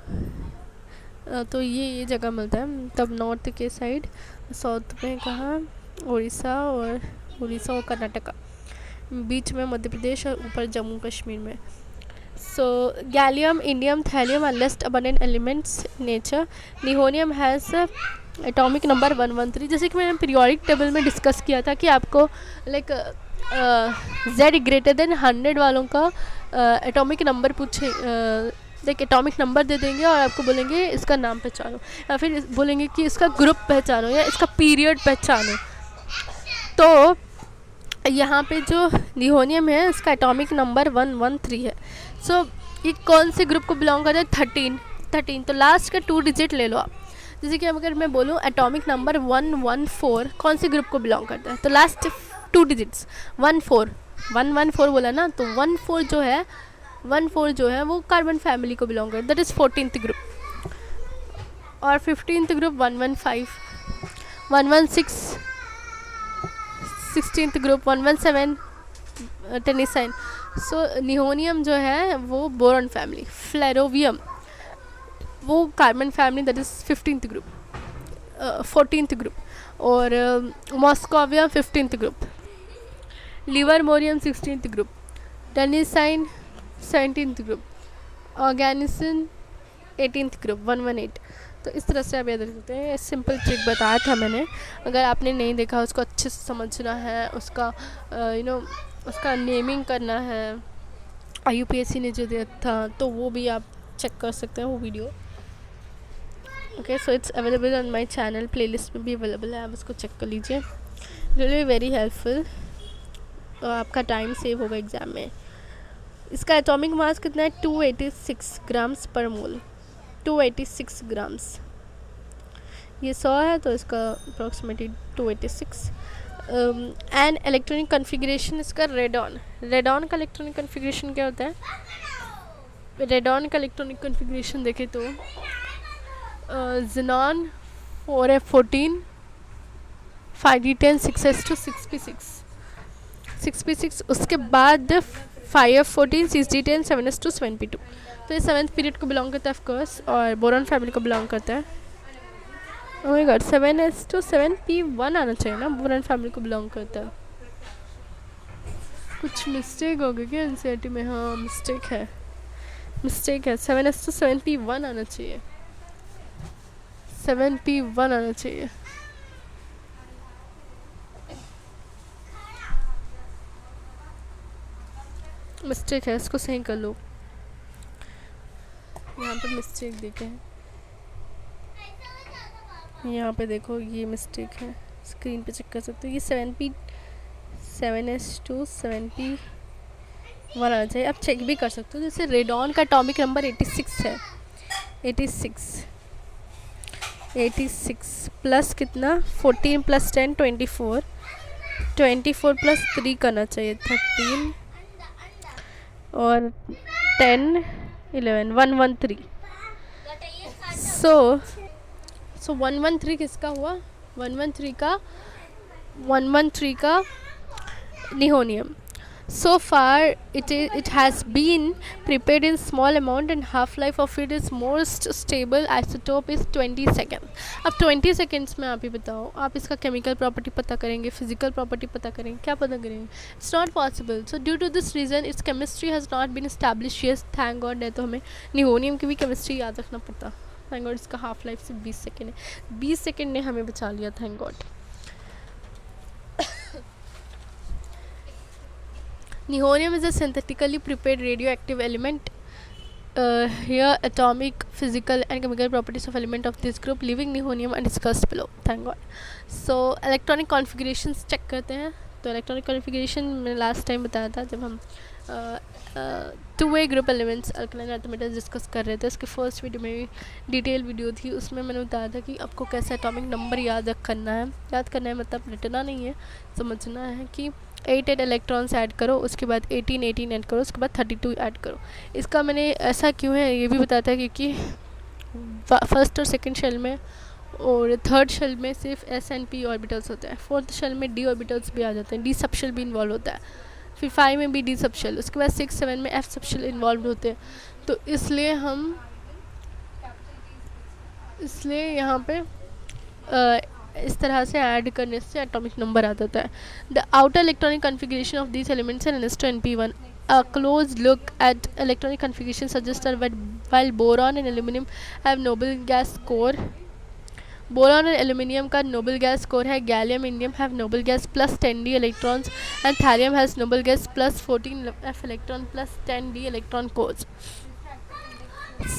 तो ये जगह मिलता है। तब नॉर्थ के साइड, साउथ में कहाँ? उड़ीसा और कर्नाटका, बीच में मध्य प्रदेश, और ऊपर जम्मू कश्मीर में। So gallium, indium, thallium are least abundant elements nature. Nihonium has atomic number 113। जैसे कि मैंने पीरियोडिक टेबल में डिस्कस किया था कि आपको लाइक Z ग्रेटर देन 100 वालों का एटॉमिक नंबर पूछे, एक एटॉमिक नंबर दे देंगे और आपको बोलेंगे इसका नाम पहचानो, या फिर बोलेंगे कि इसका ग्रुप पहचानो या इसका पीरियड पहचानो। तो यहाँ पे जो निहोनियम है, इसका एटॉमिक नंबर 113 है। सो ये कौन से ग्रुप को बिलोंग करता है? 13। तो लास्ट का 2 डिजिट ले लो आप। जैसे कि अगर मैं बोलूँ एटॉमिक नंबर 114 कौन से ग्रुप को बिलोंग करता है, तो लास्ट 2 डिजिट्स 114 बोला ना, तो 14 जो है वो कार्बन फैमिली को बिलोंग करता है, दैट इज़ 14th ग्रुप। और 15th ग्रुप 115, 116 16th ग्रुप, 117 टेनिसाइन। सो निहोनियम जो है वो बोरॉन फैमिली। फ्लेरोवियम वो carbon family, that is 15th group, 14th group. और moscovium 15th group, livermorium 16th group, tennessine 17th group, oganesson 18th group, 118। तो इस तरह से आप याद रख सकते हैं। सिंपल ट्रिक बताया था मैंने, अगर आपने नहीं देखा उसको अच्छे से समझना है, उसका उसका नेमिंग करना है, IUPAC ने जो दिया था तो वो भी आप चेक कर सकते हैं वो video. Okay, so it's available on my channel, playlist में भी अवेलेबल है, आप उसको चेक कर लीजिए। रियली वेरी हेल्पफुल, आपका टाइम सेव होगा एग्ज़ाम में। इसका एटॉमिक मास कितना है? 286 ग्राम्स पर मोल, 286 ग्राम्स। ये 100 है तो इसका अप्रॉक्सीमेटली 286। एंड इलेक्ट्रॉनिक कन्फिग्रेशन इसका रेडॉन का इलेक्ट्रॉनिक कन्फिग्रेशन क्या होता है? रेडॉन का इलेक्ट्रॉनिक कन्फिग्रेशन देखें तो xenon 4F14 5D10 6s2 6p6, उसके बाद 5F14 6D10 7s2 7p2। तो ये 7th पीरियड को बिलोंग करता है ऑफकोर्स, और बोरॉन फैमिली को बिलोंग करता है। Oh my God, 7s2 7p1 आना चाहिए ना, बोरॉन फैमिली को बिलोंग करता है। कुछ मिस्टेक हो गई क्या NCERT में? हाँ, मिस्टेक है 7s2 7p1 आना चाहिए, 7p1 आना चाहिए। मिस्टेक है, इसको सही कर लो। यहाँ पे मिस्टेक देखे हैं, यहाँ पे देखो ये मिस्टेक है, स्क्रीन पे चेक कर सकते हो। ये 7s2 7p 1 आना चाहिए। आप चेक भी कर सकते हो, जैसे रेडॉन का एटॉमिक नंबर 86 है। 86 प्लस कितना, 14 प्लस 10 24, 24 प्लस 3 करना चाहिए 13, और 10 11 113। सो 113 किसका हुआ, 113 का निहोनियम। So far it has been prepared in small amount and half-life of it is most stable isotope is 20 seconds. अब 20 seconds में आप ही बताओ, आप इसका केमिकल प्रॉपर्टी पता करेंगे, फिजिकल प्रॉपर्टी पता करेंगे, क्या पता करेंगे? It's not possible. So due to this reason its chemistry has not been established. Yes, thank God, नहीं तो हमें निहोनियम की भी केमिस्ट्री याद रखना पड़ता। थैंक गॉड इसका हाफ लाइफ सिर्फ 20 सेकेंड है। 20 सेकेंड ने हमें बचा लिया, thank God. Nihonium is a synthetically prepared radioactive element. Here atomic, physical and chemical properties of element of this group living nihonium are discussed below. Thank God. So electronic configurations check करते हैं। तो electronic configuration मैंने last time बताया था जब हम two-way group elements alkaline earth metals discuss कर रहे थे। उसके फर्स्ट वीडियो में भी डिटेल वीडियो थी, उसमें मैंने बताया था कि आपको कैसे एटॉमिक नंबर याद करना है मतलब रटना नहीं है, समझना है कि 8 इलेक्ट्रॉन्स ऐड करो, उसके बाद 18 ऐड करो, उसके बाद 32 ऐड करो। इसका मैंने ऐसा क्यों है ये भी बताया था, क्योंकि फर्स्ट और सेकंड शेल में और थर्ड शेल में सिर्फ एस एंड पी ऑर्बिटल्स होते हैं, फोर्थ शेल में डी ऑर्बिटल्स भी आ जाते हैं, डी सब शेल भी इन्वॉल्व होता है, फिर 5 में भी डी सब शेल, उसके बाद 6 7 में एफ सब शेल इन्वॉल्व होते हैं। तो इसलिए यहाँ पे इस तरह से ऐड करने से एटॉमिक नंबर आ जाता है। The outer electronic configuration of these elements and NS2 and P1. A close look at electronic configuration suggests that while boron and aluminum have noble gas core, boron और aluminium का noble gas core है, gallium indium have noble gas plus 10d electrons and thallium has noble gas plus 14f electron plus 10d electron course.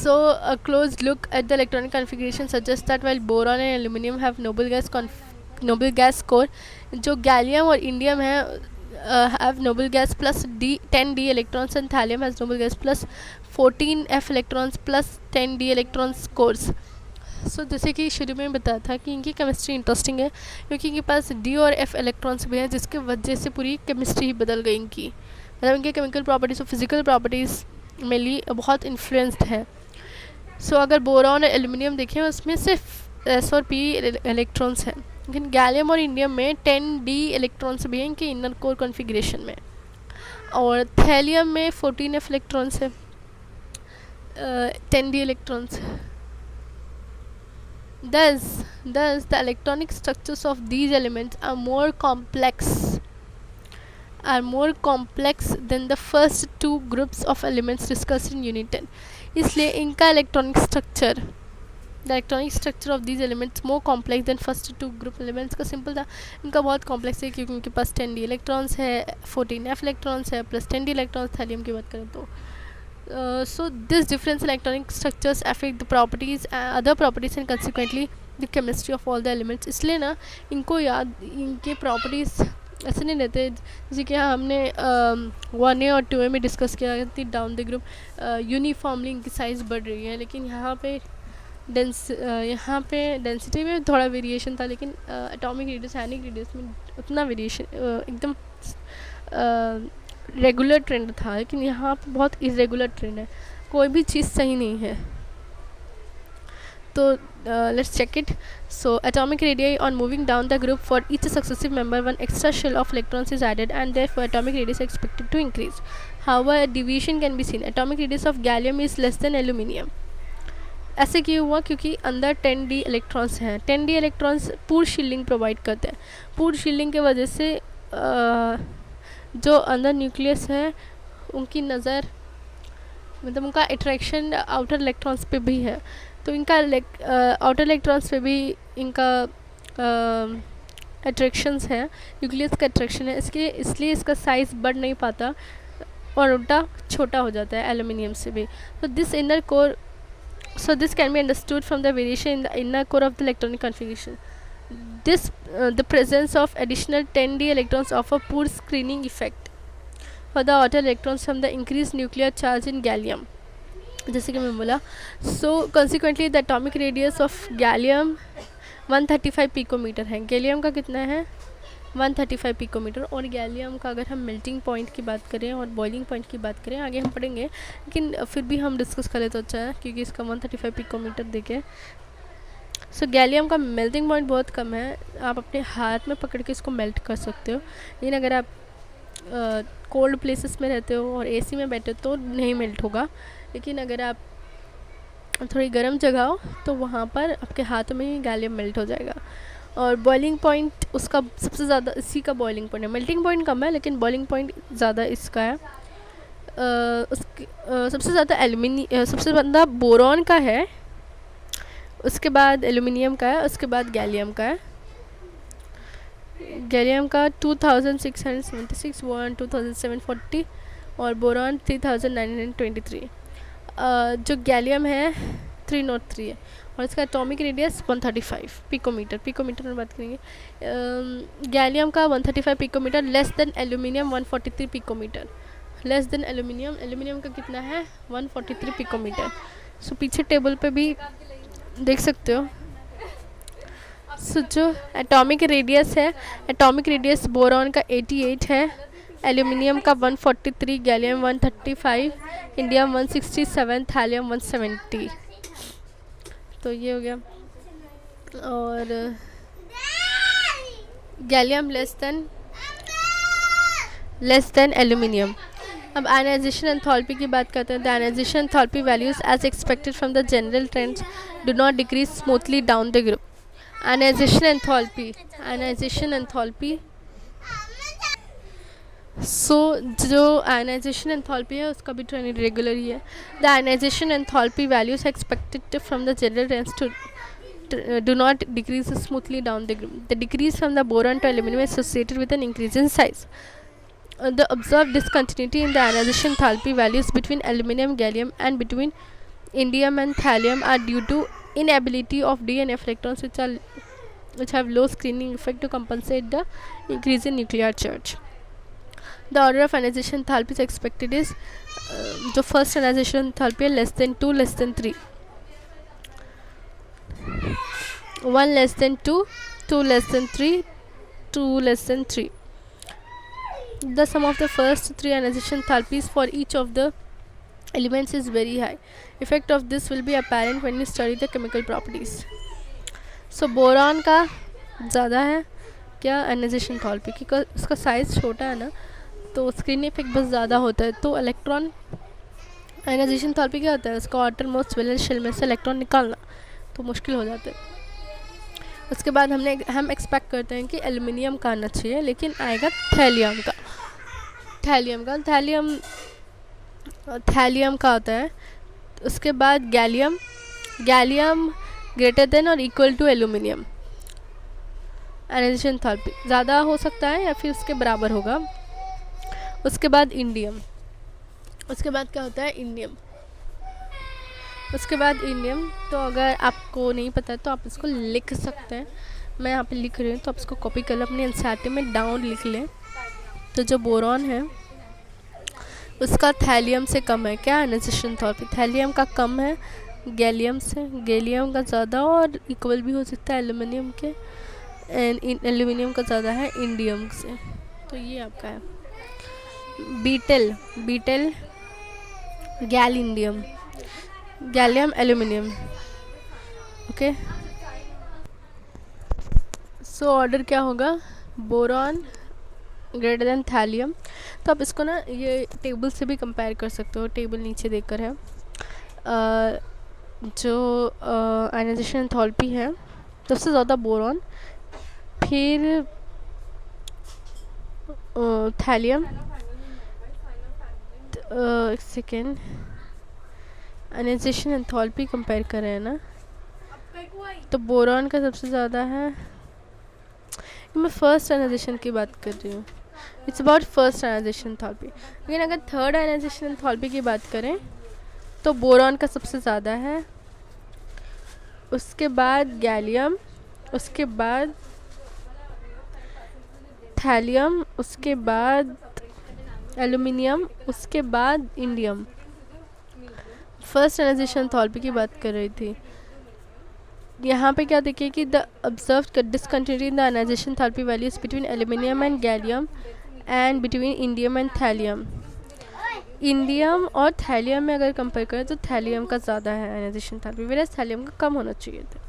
So a close look at the electronic configuration suggests that while boron and aluminum have noble gas core, जो gallium और indium है have noble gas plus 10d electrons and thallium has noble gas plus 14f electrons plus 10d electrons cores. सो जैसे कि शुरू में बताया था कि इनकी केमिस्ट्री इंटरेस्टिंग है क्योंकि इनके पास डी और एफ इलेक्ट्रॉन्स भी हैं, जिसके वजह से पूरी केमिस्ट्री ही बदल गई इनकी, मतलब इनके केमिकल प्रॉपर्टीज़ और फिजिकल प्रॉपर्टीज़ में ली बहुत इन्फ्लुएंस्ड है। सो अगर बोरॉन और एल्यूमिनियम देखें उसमें सिर्फ एस और पी इलेक्ट्रॉन्स हैं, लेकिन गैलियम और इंडियम में 10d इलेक्ट्रॉन्स भी हैं इनके इनर कोर कॉन्फ़िगरेशन में, और थैलियम में 14f इलेक्ट्रॉन्स है, 10d electrons. Thus, the electronic structures of these elements are more complex than the first two groups of elements discussed in Unit 10. इसलिए इनका electronic structure of these elements more complex than first two group elements का simple था, इनका बहुत complex है क्योंकि उनके पास 10d electrons है, 14f इलेक्ट्रॉन्स है प्लस 10d इलेक्ट्रॉन्स। थैलियम की बात करें तो so this different electronic structures affect the properties other properties and consequently the chemistry of all the elements. इसलिए ना इनको याद, इनके प्रॉपर्टीज़ ऐसे नहीं रहते जैसे कि हमने 1A और 2A में डिस्कस किया थी डाउन द ग्रुप यूनिफॉर्मली इनकी साइज़ बढ़ रही है, लेकिन यहाँ पे डेंसिटी में थोड़ा वेरिएशन था, लेकिन एटॉमिक रेडियस आयनिक रेडियस में उतना वेरिएशन एकदम रेगुलर ट्रेंड था, लेकिन यहाँ पे बहुत इरेगुलर ट्रेंड है, कोई भी चीज़ सही नहीं है। तो let's check it. So atomic radii on moving down the group for each successive member, one extra shell of electrons is added and therefore atomic radius is expected to increase. However, a deviation can be seen. Atomic radius of gallium is less than aluminium. ऐसे क्यों हुआ? क्योंकि अंदर 10d electrons हैं. 10d electrons पूर shielding provide करते हैं. पूर शील्डिंग के वजह से जो अंदर न्यूक्लियस है उनकी नज़र, मतलब उनका अट्रैक्शन आउटर इलेक्ट्रॉन्स पे भी है, तो इनका आउटर इलेक्ट्रॉन्स पे भी इनका अट्रैक्शंस है, न्यूक्लियस का अट्रैक्शन है, इसलिए इसका साइज़ बढ़ नहीं पाता और उल्टा छोटा हो जाता है एल्यूमिनियम से भी. तो this can be understood from the variation in the inner core of the electronic configuration. The presence of additional 10d electrons offer poor screening effect. For the outer electrons from the increase nuclear charge in gallium, जैसे कि मैं बोला. So consequently the atomic radius of gallium 135 picometre है. Gallium का कितना है? 135 picometre. और gallium का अगर हम मेल्टिंग पॉइंट की बात करें और बॉइलिंग पॉइंट की बात करें, आगे हम पढ़ेंगे, लेकिन फिर भी हम डिस्कस करें तो अच्छा है, क्योंकि इसका 135 पिकोमीटर देखें. सो गैलियम का मेल्टिंग पॉइंट बहुत कम है. आप अपने हाथ में पकड़ के इसको मेल्ट कर सकते हो, लेकिन अगर आप कोल्ड प्लेसेस में रहते हो और एसी में बैठे हो तो नहीं मेल्ट होगा. लेकिन अगर आप थोड़ी गर्म जगह हो तो वहाँ पर आपके हाथ में ही गैलियम मेल्ट हो जाएगा. और बॉइलिंग पॉइंट उसका सबसे ज़्यादा, इसी का बॉइलिंग पॉइंट है. मेल्टिंग पॉइंट कम है लेकिन बॉइलिंग पॉइंट ज़्यादा इसका है. सबसे ज़्यादा सबसे ज़्यादा बोरॉन का है, उसके बाद एल्यूमिनियम का है, उसके बाद गैलियम का है. गैलियम का 2676, बोरॉन 2740 और बोरॉन 3923. जो गैलियम है 303 है और इसका एटॉमिक रेडियस 135 पिकोमीटर. पिकोमीटर में बात करेंगे. गैलियम का 135 picometre, less than aluminium 143 picometre. Less than aluminium, aluminium का कितना है? 143 पिकोमीटर. सो पीछे टेबल पे भी देख सकते हो. सो जो एटॉमिक रेडियस है, एटॉमिक रेडियस बोरॉन का 88 है, एल्यूमिनियम का 143, गैलियम 135, इंडियम 167, थैलियम 170. तो ये हो गया. और गैलियम लेस देन एल्यूमिनियम. अब आयनाइजेशन एंथैल्पी की बात करते हैं. The ionisation enthalpy values as expected from the general trends do not decrease smoothly down the group. Ionisation enthalpy जो आयनाइजेशन एंथैल्पी है उसका भी ट्रेंड रेगुलर ही है. The ionisation enthalpy values expected from the general trends to do not decrease smoothly down the group. The decrease from the boron to aluminum is associated with an increase in size. The observed discontinuity in the ionization enthalpy values between aluminum, gallium and between indium and thallium are due to inability of D and F electrons which have low screening effect to compensate the increase in nuclear charge. The order of ionization enthalpy is expected is the first ionization enthalpy है less than 2, less than 3, 1 less than 2, 2 less than 3, 2 less than 3. The sum of the first 3 ionization enthalpies for each of the elements is very high. Effect of this will be apparent when you study the chemical properties. So boron का ज़्यादा है क्या ionization enthalpy, क्योंकि उसका size छोटा है ना, तो स्क्रीन इफेक्ट बहुत ज़्यादा होता है. तो इलेक्ट्रॉन ionization enthalpy क्या होता है? उसका आउटर मोस्ट वैलेंस शेल में से इलेक्ट्रॉन निकालना तो मुश्किल हो जाता है. उसके बाद हम एक्सपेक्ट करते हैं कि एल्युमिनियम का आना चाहिए, लेकिन आएगा थैलियम का होता है. उसके बाद गैलियम ग्रेटर देन और equal to aluminium. Ionisation enthalpy ज़्यादा हो सकता है या फिर उसके बराबर होगा. उसके बाद इंडियम. उसके बाद क्या होता है? इंडियम. तो अगर आपको नहीं पता है तो आप इसको लिख सकते हैं. मैं यहाँ पे लिख रही हूँ तो आप इसको कॉपी कर लें, अपने एनसीईआरटी में डाउन लिख लें. तो जो बोरॉन है उसका थैलियम से कम है क्या आयनाइजेशन एंथैल्पी? थैलियम का कम है गैलियम से, गैलियम का ज़्यादा और इक्वल भी हो सकता है एल्युमिनियम के, एंड एल्युमिनियम का ज़्यादा है इंडियम से. तो ये आपका है. बीटल गैलिंडियम, gallium aluminium. Okay, so order क्या होगा? Boron greater than thallium. तो आप इसको ना ये टेबल से भी कंपेयर कर सकते हो. टेबल नीचे देखकर है. जो आयनाइजेशन एंथैल्पी है सबसे ज़्यादा बोरॉन, फिर थैलियम, एक सेकेंड, आयनाइजेशन एंथैल्पी कंपेयर कर रहे हैं ना, तो बोरॉन का सबसे ज़्यादा है. मैं फर्स्ट आयनाइजेशन की बात कर रही हूँ. It's about first ionisation enthalpy. लेकिन अगर थर्ड आयनाइजेशन एंथैल्पी की बात करें तो बोरॉन का सबसे ज़्यादा है, उसके बाद गैलियम, उसके बाद थैलियम, उसके बाद एल्यूमिनियम, उसके बाद इंडियम। फर्स्ट एनालिसिस एंथैल्पी की बात कर रही थी। यहाँ पे क्या देखिए कि the observed discontinuity in the analysis enthalpy values between aluminium and gallium and between indium and thallium. Indium और थैलियम में अगर कंपेयर करें तो थैलियम का ज़्यादा है एनालिसिस एंथैल्पी, वेराज थैलियम का कम होना चाहिए था।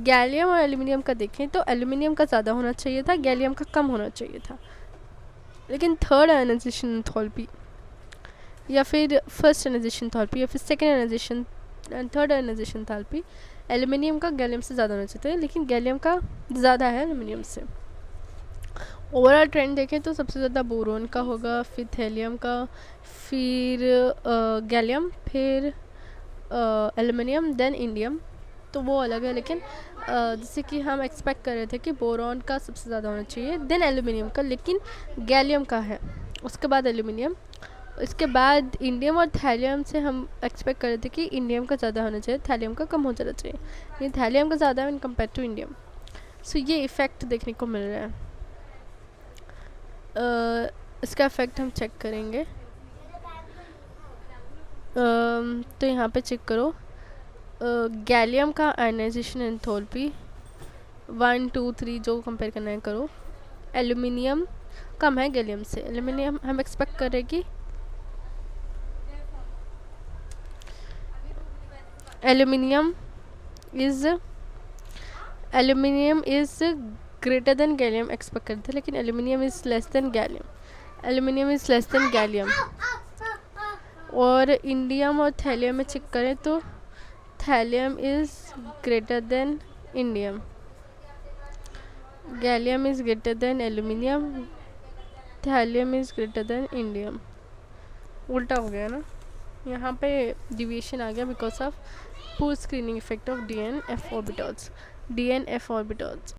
गैलियम और एल्यूमिनियम का देखें तो एल्यूमिनियम का ज़्यादा होना चाहिए था, गैलियम का कम होना चाहिए था। लेकिन थर्ड एनालिसिस एंथैल्पी या फिर फर्स्ट एनालिसिस एंथैल्पी या फिर second analysis and third analysis enthalpy, aluminium का गैलियम से ज़्यादा होना चाहिए था, लेकिन गैलियम का ज़्यादा है एल्यूमिनियम से। ओवरऑल ट्रेंड देखें तो सबसे ज़्यादा बोरोन का होगा, फिर थैलियम का, फिर गैलियम, फिर एल्यूमिनियम, देन इंडियम। तो वो अलग है, लेकिन जैसे कि हम एक्सपेक्ट कर रहे थे कि बोरॉन का सबसे ज़्यादा होना चाहिए, देन एल्यूमिनियम का, लेकिन गैलियम का है, उसके बाद एल्यूमिनियम, इसके बाद इंडियम और थैलियम से हम एक्सपेक्ट कर रहे थे कि इंडियम का ज़्यादा होना चाहिए, थैलियम का कम हो जाना चाहिए, लेकिन थैलियम का ज़्यादा है इन कम्पेयर टू इंडियम। सो ये इफ़ेक्ट देखने को मिल रहा है। इसका इफ़ेक्ट हम चेक करेंगे। तो यहाँ पे चेक करो, गैलियम का आयनाइजेशन एंथैल्पी 1 2 3 जो कंपेयर करना है करो। एल्यूमिनियम कम है गैलियम से, एल्यूमिनियम हम एक्सपेक्ट कर रहे हैं कि aluminium is greater than gallium expect करते थे, लेकिन aluminium is less than gallium. और इंडियम और थैलियम में चेक करें तो thallium is greater than indium, gallium is greater than aluminium, thallium is greater than indium. उल्टा हो गया ना, यहाँ पे डिविएशन आ गया बिकॉज ऑफ पूर screening effect of DNF orbitals.